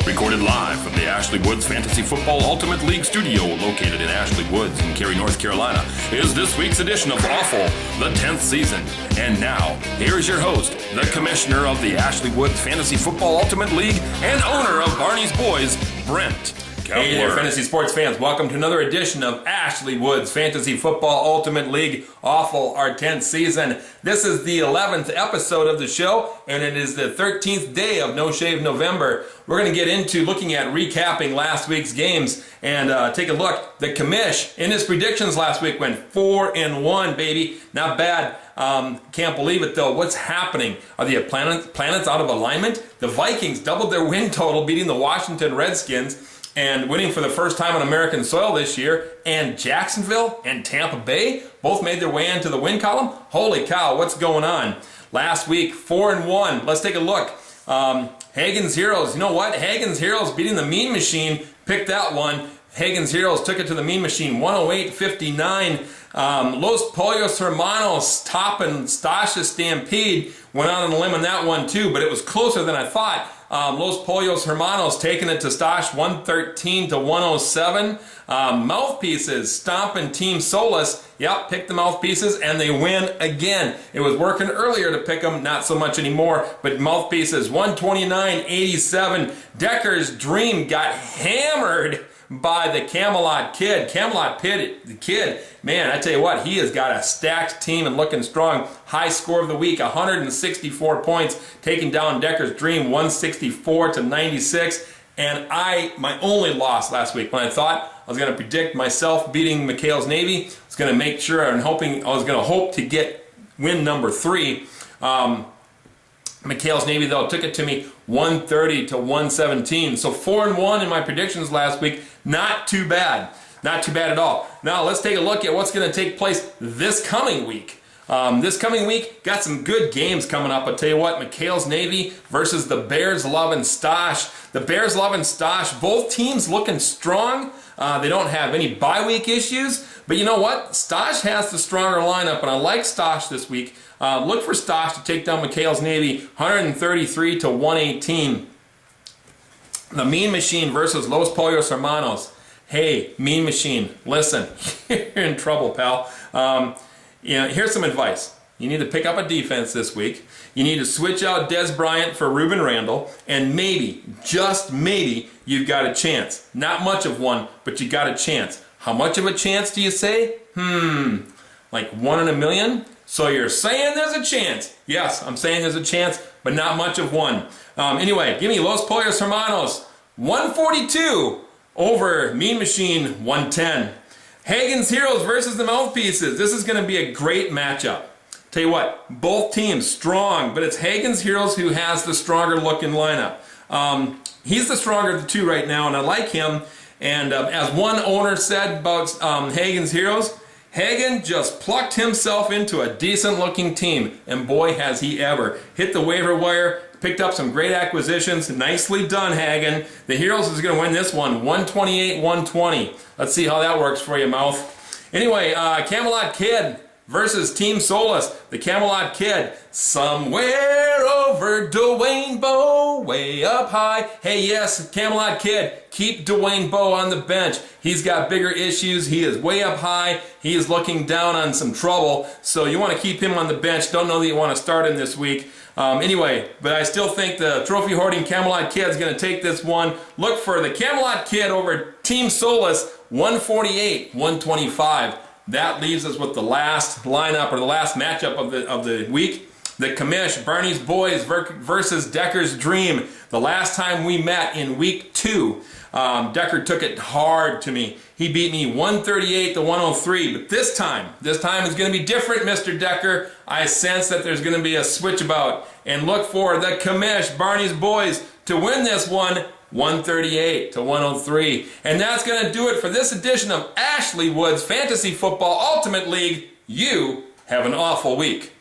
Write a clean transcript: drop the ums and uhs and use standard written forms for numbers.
Recorded live from the Ashley Woods Fantasy Football Ultimate League studio located in Ashley Woods in Cary, North Carolina, is this week's edition of Awful, the 10th season. And now, here's your host, the commissioner of the Ashley Woods Fantasy Football Ultimate League and owner of Barney's Boys, Brent. Hey there, fantasy sports fans. Welcome to another edition of Ashley Woods Fantasy Football Ultimate League, Awful, our 10th season. This is the 11th episode of the show, and it is the 13th day of No Shave November. We're going to get into looking at recapping last week's games and take a look. The Commish, in his predictions last week, went 4-1, baby. Not bad. Can't believe it, though. What's happening? Are the planets out of alignment? The Vikings doubled their win total, beating the Washington Redskins and winning for the first time on American soil this year. And Jacksonville and Tampa Bay both made their way into the win column. Holy cow, what's going on? Last week, 4-1. Let's take a look. Hagen's Heroes. You know what? Hagen's Heroes beating the Mean Machine. Picked that one. Hagen's Heroes took it to the Mean Machine, 108-59. Los Pollos Hermanos topping Stasha's Stampede. Went out on a limb on that one too, but it was closer than I thought. Los Pollos Hermanos taking it to Stash, 113-107. Mouthpieces stomping Team Solus. Yep, pick the Mouthpieces and they win again. It was working earlier to pick them, not so much anymore, but Mouthpieces, 129-87. Decker's Dream got hammered by the Camelot Kid. Camelot Kid, man, I tell you what, he has got a stacked team and looking strong. High score of the week, 164 points, taking down Decker's Dream, 164-96. And my only loss last week, when I thought I was going to predict myself beating McHale's Navy, I was going to make sure and hope to get win number 3. McHale's Navy, though, took it to me 130-117. So 4-1 in my predictions last week. Not too bad. Not too bad at all. Now let's take a look at what's going to take place this coming week. This coming week, got some good games coming up. I'll tell you what, McHale's Navy versus the Bears Lovin' Stosh. The Bears Lovin' Stosh, both teams looking strong. They don't have any bye week issues. But you know what? Stosh has the stronger lineup, and I like Stosh this week. Look for Stosh to take down McHale's Navy, 133-118. The Mean Machine versus Los Pollos Hermanos. Hey, Mean Machine, listen, you're in trouble, pal. Here's some advice. You need to pick up a defense this week. You need to switch out Des Bryant for Ruben Randall, and maybe, just maybe, you've got a chance. Not much of one, but you got a chance. How much of a chance do you say? Like 1 in a million? So you're saying there's a chance. Yes, I'm saying there's a chance, but not much of one. Anyway, give me Los Pollos Hermanos, 142 over Mean Machine, 110. Hagen's Heroes versus the Mouthpieces. This is going to be a great matchup. Tell you what, both teams strong, but it's Hagen's Heroes who has the stronger looking lineup. He's the stronger of the two right now, and I like him. And as one owner said about Hagen's Heroes, Hagen just plucked himself into a decent-looking team, and boy, has he ever. Hit the waiver wire, picked up some great acquisitions. Nicely done, Hagen. The Heroes is going to win this one, 128-120. Let's see how that works for you, Mouth. Anyway, Camelot Kid versus Team Solus. The Camelot Kid, somewhere over Dwayne Bowe, way up high. Hey, yes, Camelot Kid, keep Dwayne Bowe on the bench. He's got bigger issues. He is way up high. He is looking down on some trouble. So you want to keep him on the bench. Don't know that you want to start him this week. Anyway, but I still think the trophy hoarding Camelot Kid is going to take this one. Look for the Camelot Kid over Team Solus, 148-125. That leaves us with the last lineup, or the last matchup of the week. The Commish, Barney's Boys versus Decker's Dream. The last time we met in week 2, Decker took it hard to me. He beat me 138-103. But this time is going to be different, Mr. Decker. I sense that there's going to be a switch about. And look for the Commish, Barney's Boys, to win this one, 138-103. And that's going to do it for this edition of Ashley Woods Fantasy Football Ultimate League. You have an awful week.